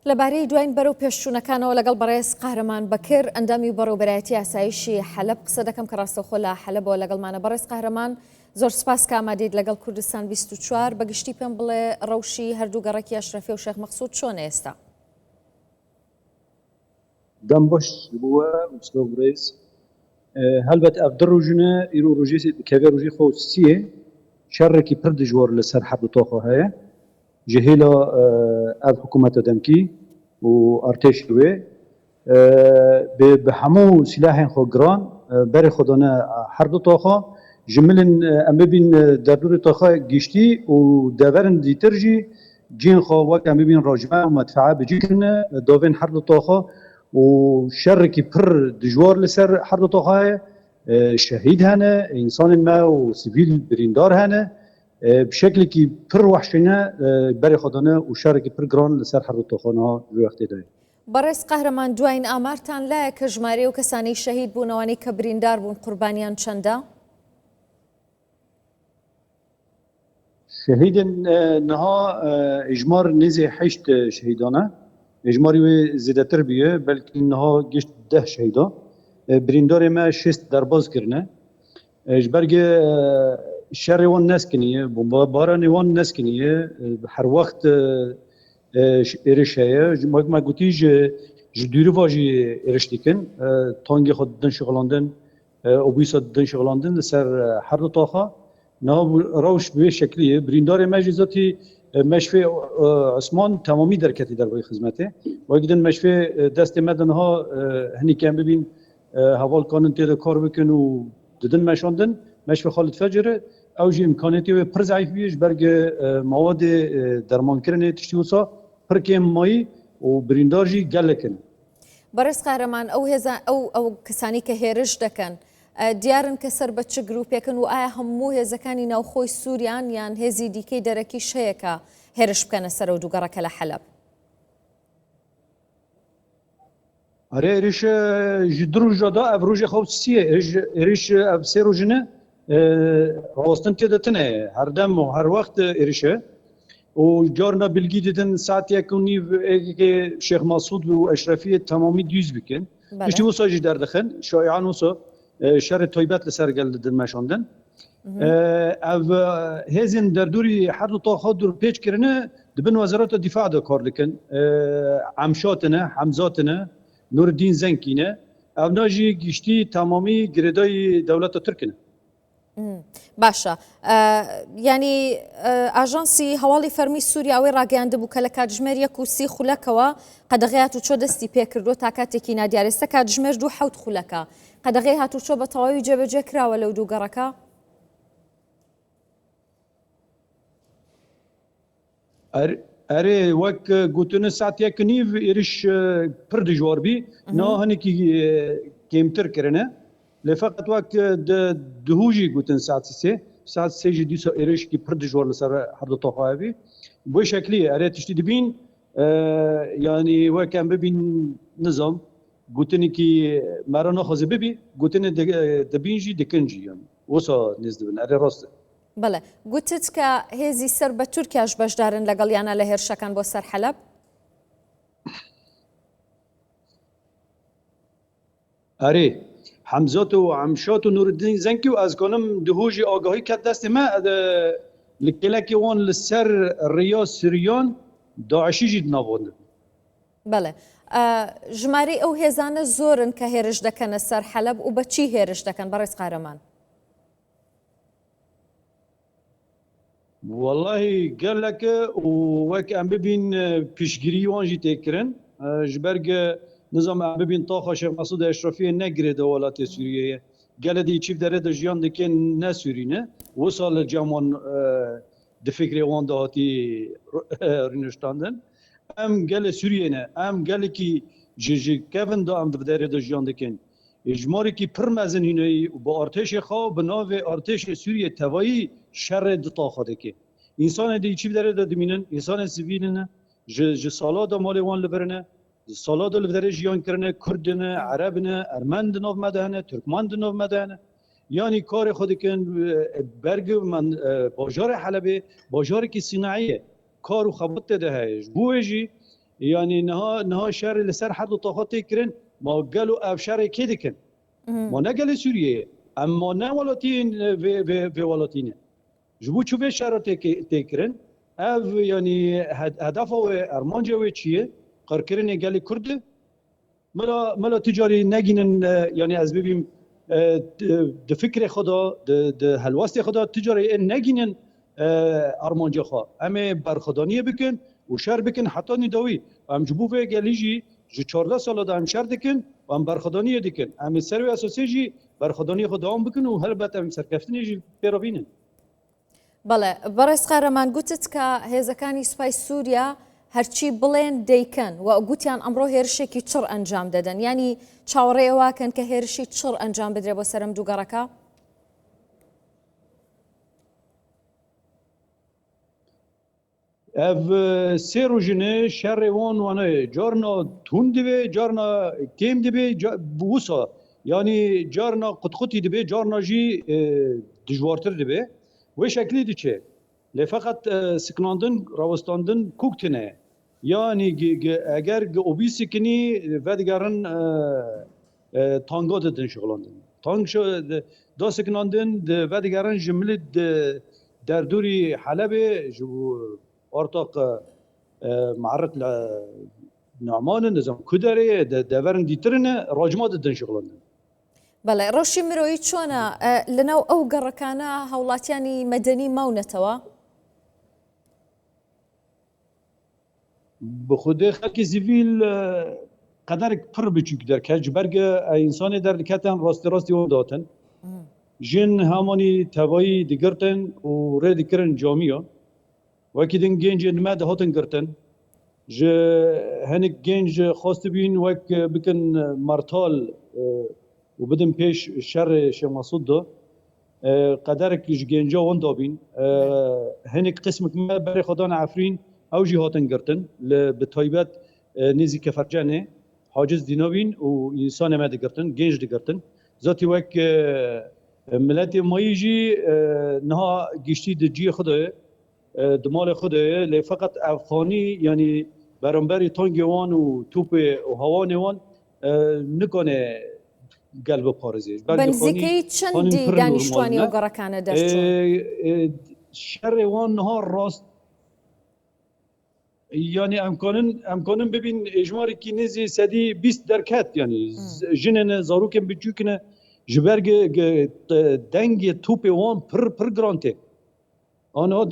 لەبارەی دوایین بەرەو پێشچوونەکانەوە لەگەڵ بەڕێز قاهرەمان بەکر ئەندامی بەڕێوەبەرایەتی ئاسایشی حەلەب قسە دەکەم کە ڕاستەوخۆ لە حەلەبەوە لەگەڵمانە. بەڕێز قاهرەمان، زۆر سپاس کە ئامادەیت لەگەڵ کوردستان 24 بەگشتی پێم بڵێ ڕەوشی هەردوو گەڕێکی ئەشرەفی و شێخ مەقسوود چۆنە ئێستا؟ دەم بەش بووە مستۆ بڕێز هەلبەت ئەف دە ڕۆژنە ئیرۆ ڕۆژێ کەوێ ڕۆژی خۆچیە شەڕێکی پڕ دژوار لەسەر حەبل تۆخۆ هەیە جهێلا ئەف حکوومەتە دەمکی و ئەرتێشی وێ بە هەموو سلاحên xwe giran berê xwe dane her du toxa ji milên em bibîn derdorê toxa giştî û deverin dîtir jî ciyên xwe wek em bibîn rojme û medfeya bicî kirine dovên her du toxa û şerrekî pir dijwar li ser her du toxa ye şehîd hene însanên me û sivîl birîndar hene bi şeklekî pir wehşîne berê xwe dane û şerrekî pir giran li ser her du toxa niha ji wextê de ye. بەڕێز قاهرەمان، دوایین ئامارتان لایە کە ژمارەی و کەسانی شەهید بوونەوەی کە بریندار بوون قوربانیان چەندە؟ شهيدن نها اجمار نزي حشت شهيدانه اجماري زيادتر بيه بلكي نها جشت 10 شهيدا بريندار ما شست درباز كرنه اجبرگ شر وان نسكنيه بمباران وان نسكنيه هر وقت ارشايه ما قلتيج جديرو واجي ارشتيكن تانگي خود دن شغلاندن اوبيسا دن شغلاندن سر هر دو طاقه نه روش به شکلیه بریندار مجلسی مشفی عثمان تمامی درکتی در وی خدمته و اگه مشفی دست مدن ها هنی کم ببین حوال کانن تیر کار بکن و ددن مشاندن مشفی خالد فجره او جی امکاناتی و پر ضعیف بیش برگ مواد درمان کردن تشتیوسا پر کم مایی و بریندار جی گلکن. بەڕێز قاهرەمان، ئەو کەسانی کە هێرش دەکەن دیارن کە سەر بە چ گروپێکن و ئایا هەموو هێزەکانی ناوخۆی سووریان یان هێزی دیکەی دەرەکیش هەیە کە هێرش بکەنە سەر و دووگەڕەکە لە حەلەب؟ آره ایرش جدرو جدا ابروج خوستیه ایرش اب سه روزنه راستن که دتنه هر دم و هر وقت ایرشه و جارنا بلگی دیدن ساعت یکونی که شیخ مسعود و اشرفی تمامی دیوز بکن اشتی وساجی در دخن شایعان وسا شر تایبت لسر گلدن مشاندن او هزین در دوری هر دو طاقه دور پیچ کرنه دبن وزارت دفاع دا کار دکن عمشاتنه حمزاتنه نور الدین زنکینه او ناجی گشتی تمامی گردای دولت ترکنه. باشە، ینی ئاژانسی هەواڵی فەرمی سووریاوی ڕاگەیاندە بوو کە لە کاتژمێر 1 خولەکەوە قەدەغی هاتوچۆ دەستی پێکردو تا کاتێکی نادیارێستا کاتژمێر 2 خولەکە قەدەغی هاتوچۆ بە تەواوی جێبەجێ کراوە لەو دووگەڕەکە؟ اره وەک گوتنە ساعت یەک نیڤ ئێرش پڕ دژوار بی نا هەنێکی کێمتر کردنە لە فقط وەک دهوژی گوتن ساعت سێژی دیسا ئێرشکی پڕ دژوار لەسەر هەردوو تۆقایە بی بۆی شەکلیە ئەرێ تشتی دەبین یانی وەکەم ببین نظام گوتنێکی مەرە ناخوازێ ببی گوتنە دەبینژی دەکەنجی یانی وەسا نێز دەبن ئەرێ ڕاستە. بەڵێ، گوتت کە هێزی سەر بە تورکیاش بەشدارن لەگەڵیانە لە هێرشەکان بۆ سەر حەلەب؟ ئەرێ حمزات و عمشات و نورالدین زنکی و از کنم دهوژی آگاهی کد دست ما لکلکی وان لسر ریا سریان داعشی جید نابوند. بله، ژمارەی ئەو هێزانە زۆرن کە هێرش دەکەنە سەر حەلەب و بە چی هێرش دەکەن بەڕێز قاهرەمان؟ والله گەلک و وەک ئەم ببین پیشگیری وان جی تێکردن ji ber نظام ام ببین طاقه شیخ مسعود اشرفی نگرید دولت سوریه گلدی چیف داره د جیان دکن نه سورینه و سال جمان د فکر وان دهاتی رینشتاندن ام گل سوریه نه ام گل کی جی کevin دا ام داره د جیان دکن اجماری کی پرمزن اینه با ارتش خو بناو ارتش سوریه توایی شر د طاقه دکه انسان دی چیف داره د دمینن انسان سیویل نه ج سالا د مال وان لبرنه سالاد الفدر جیان کرنه کردنه عربنه ارمند نو مدهنه ترکمند نو مدهنه یعنی کار خود کن برگ من بازار حلبه بازار کی صناعیه کار و خبط ده هیچ بوجی يعني نها شر لسر حد طاقات كرن ما قالوا اف شر كده كن ما نقال سوريا اما نه ولاتین في ولاتینه جبو شوفي شر تكرن اف يعني هدفه ارمانجا وچیه قركرن قال كرد ملا تجاری نگینن يعني از ببین د فکر خدا د هلواست خدا تجاری نگینن ارمانجا خوا اما برخدانیه بکن و شر بکن حتی نداوی ام جبو في گلیجی جو 14 سال دا هم شر دکن و هم برخدانیه دکن ام سروی اساسی جی برخدانی خدا هم بکن و هلبت ام سرکفتنی جی پیرابینن بەڵێ بەڕێز قارەمان گوتت کە هێزەکانی سوپای سووریا هەرچی بڵێن دەیکەن و گوتیان ئەمڕۆ هێرشێکی چڕ ئەنجام دەدەن ینی چاوەڕێواکەن کە هێرشی چڕ ئەنجام بدرێ بۆ سەرم دووگەڕەکە ev sê rojine şerê wan wane carna tund dibe carna kêm dibe wisa yanî carna qutqutî dibe carna jî dijwartir dibe wê şeklî diçe lê feqet siklandin rawestandin kûk tune yanî eger obîsikinî vedigerin tanga didin şixlandin tang da siklandin vedigerin ji milî derdûrî Helebê ji ارتاق معرض نعمان نظام كدري دورن ديترنا راجمات الدن شغلنا بەڵێ ڕۆشی مرۆیی چۆنە لەناو ئەو گەڕەکانە هاوڵاتیانی مەدەنی ماونەتەوە بخودي خلقي سيفيل قدرك پر بچوك در كج برگ انسان در دكاتن راستي وداتن جن هماني توي دگرتن و رد کرن جامعه وکی دن گنج نماد هاتن کرتن ج هنگ گنج خواست بین وک بکن مرتال و بدن پیش شر شماسود دا قدرک ج گنجا وان دابین هنگ قسم ما برای خدان عفرین او جی هاتن کرتن لبتایبت نیزی کفرجانه حاجز دینابین و انسان ما دکرتن گنج دکرتن ذاتی وک ملت مایجی نها گشتی دجی خدای دمال خوده لی فقط افغانی یعنی برانبری تانگ وان و توپ و هوان وان نکنه قلب پارزیش بنزیکی چندی دانشتوانی و گرکانه داشتون شر وان ها راست یعنی امکانن ببین اجماری کی نزی سدی 20 درکت یعنی جنن زاروکن بچوکنه جبرگ دنگ توپ وان پر گرانته آنها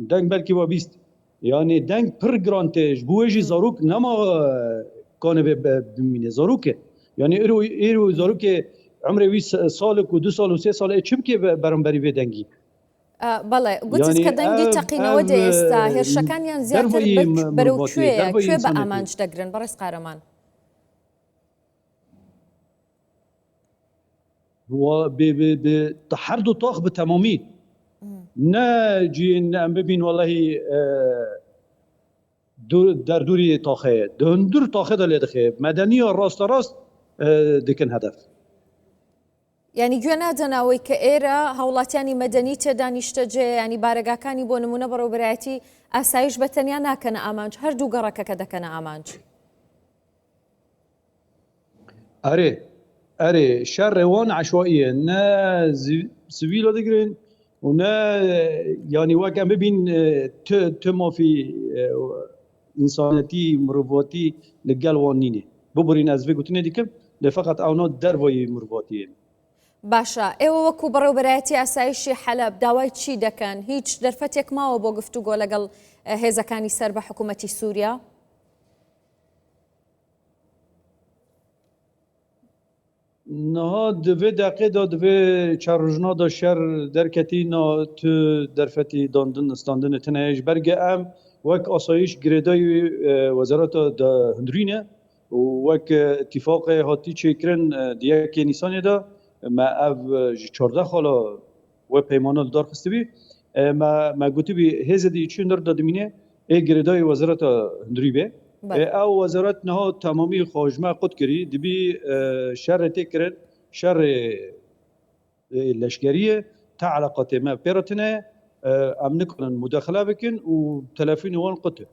دنگ بلکه با 20 یعنی دنگ پر گرانتش بوجی زاروک نما کانه بمینه زاروکه یعنی ایرو زاروک عمر 20 سال و 2 سال و 3 سال چیم که برانبری به دنگی بەڵێ گوتیت کە دەنگی تەقینەوە دەئێستا هێرشەکانیان زیاتر بەرەو کوێ بە ئامانج دەگرن بەڕێز قارەمان بتحرد طاق بتمامی نه جین ام ببین والله در دوری طاقه دور طاقه دل دخه مدنی راست دکن هدف ینی گوێ نادەناوەی کە ئێرە هاوڵاتیانی مەدەنی تێدانیشتەجێ ینی بارگاکانی بۆ نمونە بەڕێوەبەرایەتی ئاسایش بەتەنیا ناکەنە ئامانج هەردوو گەڕەکە کە دەکەنە ئامانج اره شر وان عشوائیه نه سویلا دگرین و نه یعنی وکم ببین تو ما فی انسانیتی مروواتی لگل وان نینه ببرین از بگوتنه دیکم لفقط اونا دروای مروواتیه باشە ئێوە وەکو بەڕێوەبەرایەتی ئاسایشی حەلەب داوای چی دەکەن هیچ دەرفەتێک ماوە بۆ گفتوگۆ لەگەڵ هێزەکانی سەر بە حکوومەتی سووریا نها دوی دقیقه دا دوی چارجنا دا شر درکتی نا تو درفتی داندن استاندن تنهیش برگه ام وک آسایش گریدای وزارت دا هندرینه و وک اتفاق هاتی چکرن دیگه که نیسانی دا ما او 14 خالا و پیمانال دار خسته بی ما گوتی بی هزه دی چون در دادمینه ای گریدای وزارت هندری بی او وزارت نها تمامی خواجمه قد کری دبی شر تکرن شر لشکریه تا علاقات ما پیرتنه ام نکنن مداخله بکن و تلفین وان قطع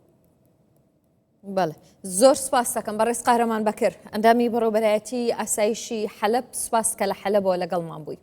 بەڵێ زۆر سپاس دەکەم بەڕێز قارەمان بەکر ئەندامی بەڕێوەبەرایەتی ئاسایشی حەلەب سپاس کە لە حەلەبەوە لەگەڵمان بووی.